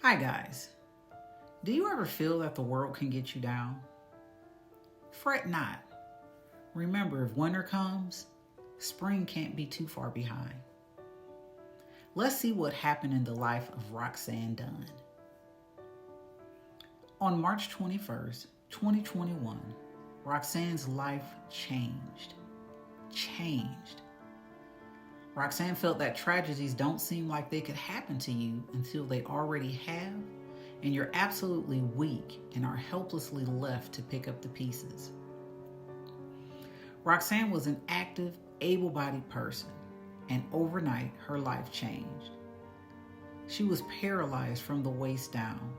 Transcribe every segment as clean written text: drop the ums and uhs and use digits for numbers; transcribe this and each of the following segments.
Hi guys. Do you ever feel that the world can get you down? Fret not. Remember, if winter comes, spring can't be too far behind. Let's see what happened in the life of Roxanne Dunn. On March 21st, 2021, Roxanne's life changed. Roxanne felt that tragedies don't seem like they could happen to you until they already have, and you're absolutely weak and are helplessly left to pick up the pieces. Roxanne was an active, able-bodied person, and overnight her life changed. She was paralyzed from the waist down.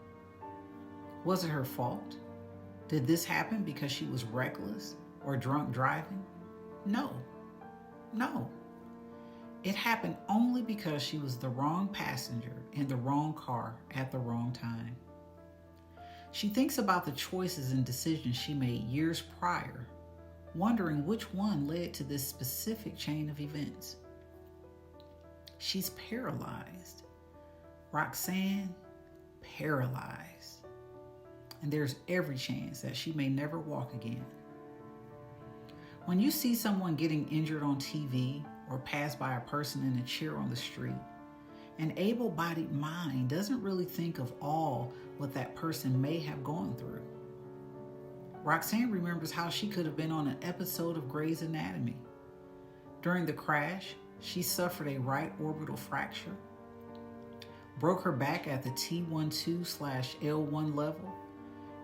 Was it her fault? Did this happen because she was reckless or drunk driving? No. It happened only because she was the wrong passenger in the wrong car at the wrong time. She thinks about the choices and decisions she made years prior, wondering which one led to this specific chain of events. She's paralyzed. Roxanne, paralyzed. And there's every chance that she may never walk again. When you see someone getting injured on TV or pass by a person in a chair on the street, an able-bodied mind doesn't really think of all what that person may have gone through. Roxanne remembers how she could have been on an episode of Grey's Anatomy. During the crash, she suffered a right orbital fracture, broke her back at the T12/L1 level,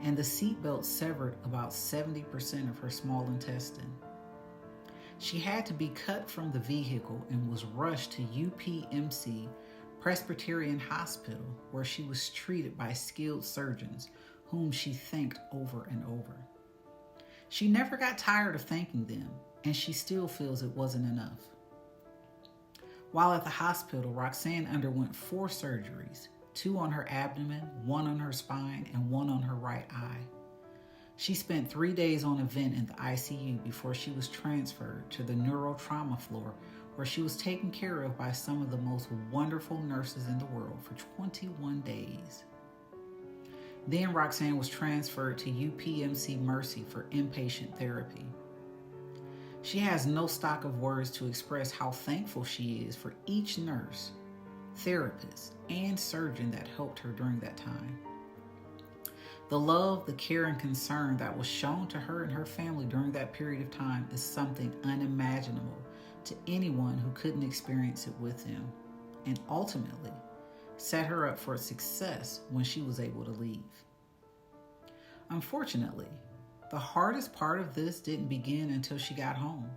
and the seatbelt severed about 70% of her small intestine. She had to be cut from the vehicle and was rushed to UPMC Presbyterian Hospital, where she was treated by skilled surgeons whom she thanked over and over. She never got tired of thanking them, and she still feels it wasn't enough. While at the hospital, Roxanne underwent 4 surgeries, 2 on her abdomen, 1 on her spine, and 1 on her right eye. She spent 3 days on a vent in the ICU before she was transferred to the neurotrauma floor, where she was taken care of by some of the most wonderful nurses in the world for 21 days. Then Roxanne was transferred to UPMC Mercy for inpatient therapy. She has no stock of words to express how thankful she is for each nurse, therapist, and surgeon that helped her during that time. The love, the care, and concern that was shown to her and her family during that period of time is something unimaginable to anyone who couldn't experience it with them, and ultimately set her up for success when she was able to leave. Unfortunately, the hardest part of this didn't begin until she got home.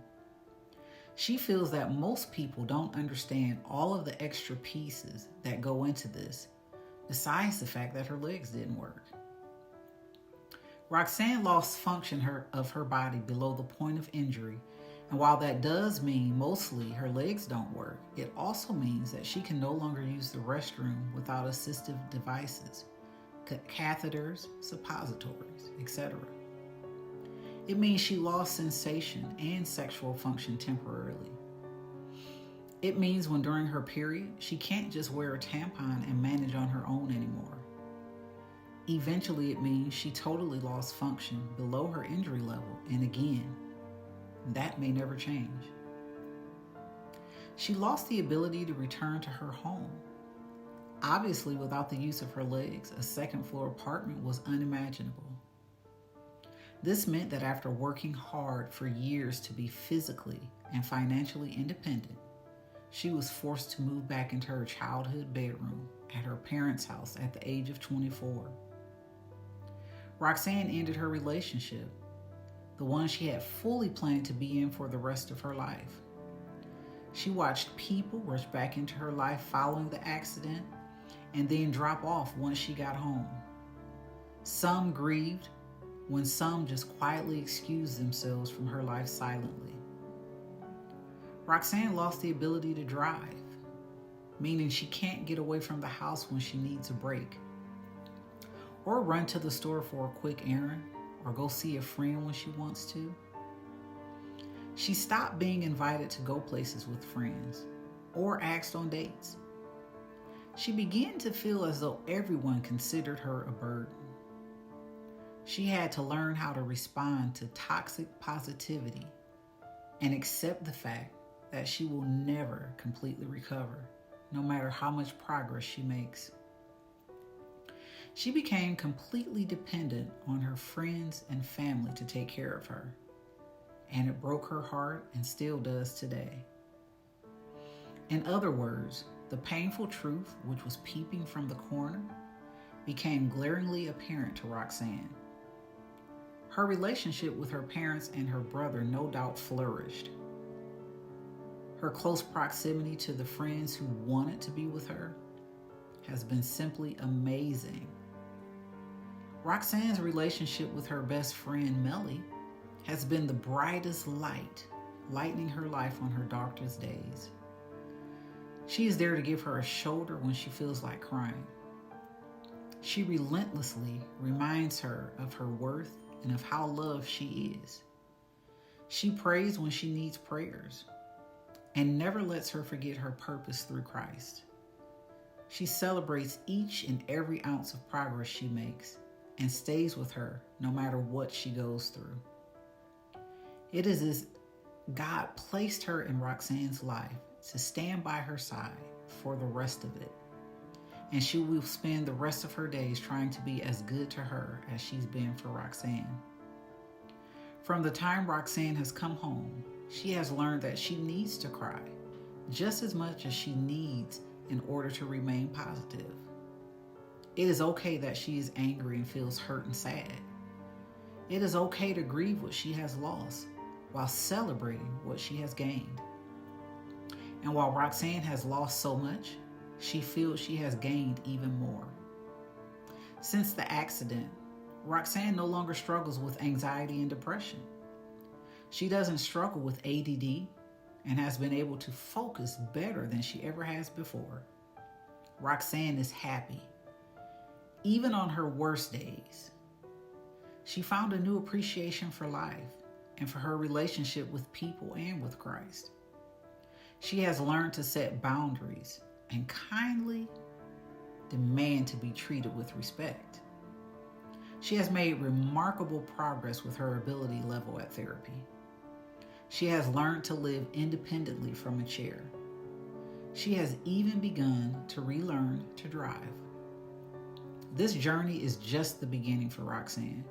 She feels that most people don't understand all of the extra pieces that go into this, besides the fact that her legs didn't work. Roxanne lost function of her body below the point of injury, and while that does mean mostly her legs don't work, it also means that she can no longer use the restroom without assistive devices, catheters, suppositories, etc. It means she lost sensation and sexual function temporarily. It means when during her period, she can't just wear a tampon and manage on her own anymore. Eventually, it means she totally lost function below her injury level, and again, that may never change. She lost the ability to return to her home. Obviously, without the use of her legs, a second-floor apartment was unimaginable. This meant that after working hard for years to be physically and financially independent, she was forced to move back into her childhood bedroom at her parents' house at the age of 24. Roxanne ended her relationship, the one she had fully planned to be in for the rest of her life. She watched people rush back into her life following the accident and then drop off once she got home. Some grieved, when some just quietly excused themselves from her life silently. Roxanne lost the ability to drive, meaning she can't get away from the house when she needs a break, or run to the store for a quick errand, or go see a friend when she wants to. She stopped being invited to go places with friends, or asked on dates. she began to feel as though everyone considered her a burden. She had to learn how to respond to toxic positivity and accept the fact that she will never completely recover, no matter how much progress she makes. She became completely dependent on her friends and family to take care of her, and it broke her heart and still does today. In other words, the painful truth, which was peeping from the corner, became glaringly apparent to Roxanne. Her relationship with her parents and her brother no doubt flourished. Her close proximity to the friends who wanted to be with her has been simply amazing. Roxanne's relationship with her best friend, Melly, has been the brightest light, lightening her life on her darkest days. She is there to give her a shoulder when she feels like crying. She relentlessly reminds her of her worth and of how loved she is. She prays when she needs prayers and never lets her forget her purpose through Christ. She celebrates each and every ounce of progress she makes and stays with her no matter what she goes through. It is as God placed her in Roxanne's life to stand by her side for the rest of it. And she will spend the rest of her days trying to be as good to her as she's been for Roxanne. From the time Roxanne has come home, she has learned that she needs to cry just as much as she needs in order to remain positive. It is okay that she is angry and feels hurt and sad. It is okay to grieve what she has lost while celebrating what she has gained. And while Roxanne has lost so much, she feels she has gained even more. Since the accident, Roxanne no longer struggles with anxiety and depression. She doesn't struggle with ADD and has been able to focus better than she ever has before. Roxanne is happy, even on her worst days. She found a new appreciation for life and for her relationship with people and with Christ. She has learned to set boundaries and kindly demand to be treated with respect. She has made remarkable progress with her ability level at therapy. She has learned to live independently from a chair. She has even begun to relearn to drive. This journey is just the beginning for Roxanne,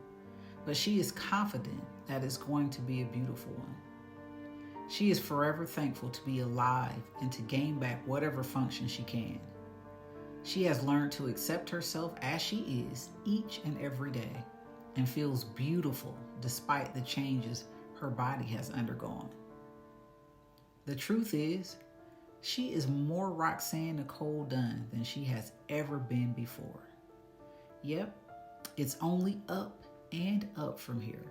but she is confident that it's going to be a beautiful one. She is forever thankful to be alive and to gain back whatever function she can. She has learned to accept herself as she is each and every day and feels beautiful despite the changes her body has undergone. The truth is, she is more Roxanne Nicole Dunn than she has ever been before. Yep, it's only up and up from here.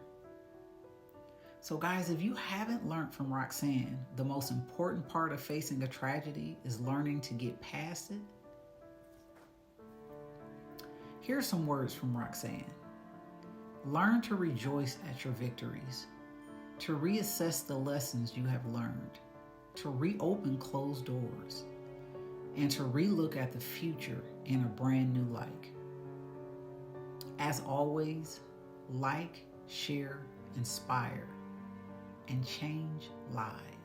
So guys, if you haven't learned from Roxanne, the most important part of facing a tragedy is learning to get past it. Here are some words from Roxanne. Learn to rejoice at your victories, to reassess the lessons you have learned, to reopen closed doors, and to relook at the future in a brand new light. As always, like, share, inspire, and change lives.